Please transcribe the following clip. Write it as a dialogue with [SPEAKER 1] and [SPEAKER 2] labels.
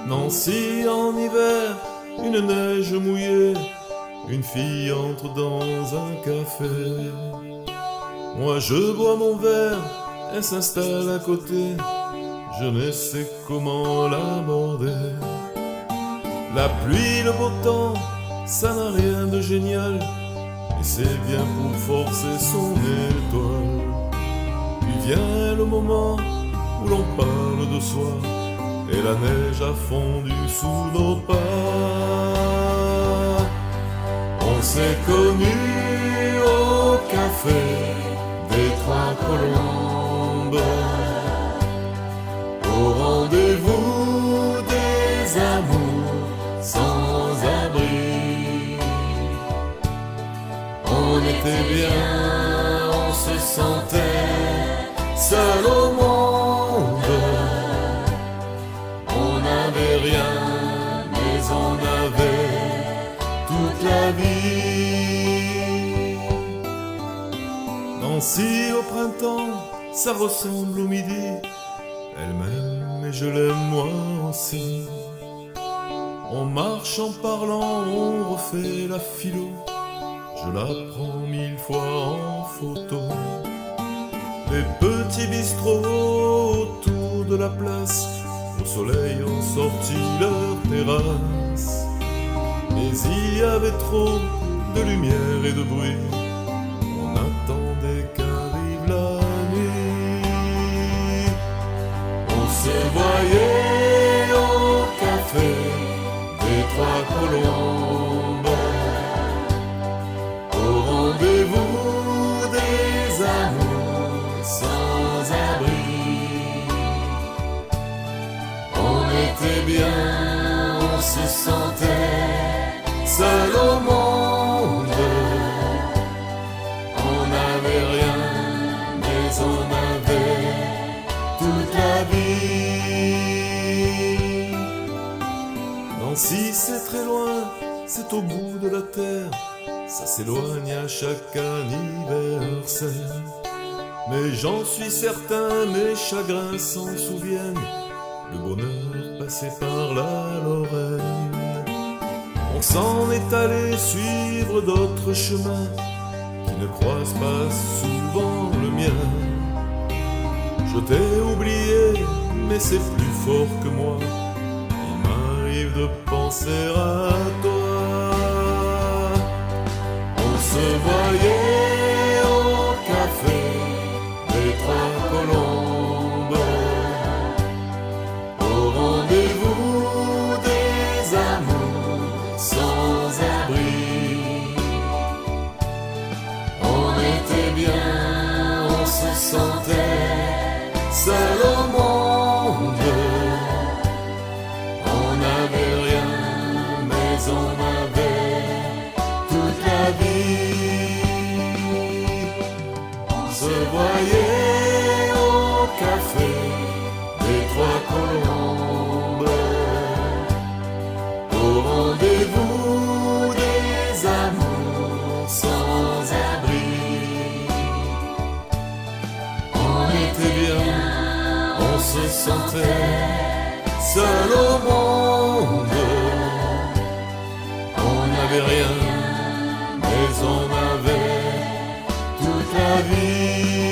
[SPEAKER 1] Nancy en hiver, une neige mouillée, une fille entre dans un café. Moi je bois mon verre, elle s'installe à côté, je ne sais comment l'aborder. La pluie, le beau temps, ça n'a rien de génial, et c'est bien pour forcer son étoile. Puis vient le moment où l'on parle de soi, et la neige a fondu sous nos pas. On s'est connus au café des Trois Colombes, au rendez-vous des amours sans abri. On était bien, on se sentait seul au monde. On n'avait rien, mais on avait toute la vie. Nancy au printemps, ça ressemble au midi. Elle m'aime et je l'aime moi aussi. On marche en parlant, on refait la philo. Je la prends 1000 fois en photo. Les petits bistrots autour de la place, au soleil ont sorti leur terrasse. Mais il y avait trop de lumière et de bruit, on attendait qu'arrive la nuit. On se voyait au café des Trois Colombes, au rendez-vous des amours sans abri. On était bien, on se sentait seul au monde. On n'avait rien, mais on avait toute la vie. Nancy, c'est très loin, c'est au bout de la terre. Ça s'éloigne à chaque anniversaire. Mais j'en suis certain, mes chagrins s'en souviennent. Le bonheur passé par la Lorraine. On s'en est allé suivre d'autres chemins qui ne croisent pas souvent le mien. Je t'ai oublié, mais c'est plus fort que moi. Il m'arrive de penser à toi. On se voyait au café des Trois Colombes, au rendez-vous des amours sans abri. On était bien, on se sentait seul au monde. On n'avait rien, mais on avait toute la vie. On se voyait au café des Trois Colombes, au rendez-vous des amours sans abri. On était bien, on se sentait seul au monde. On n'avait rien, mais on avait toute la vie.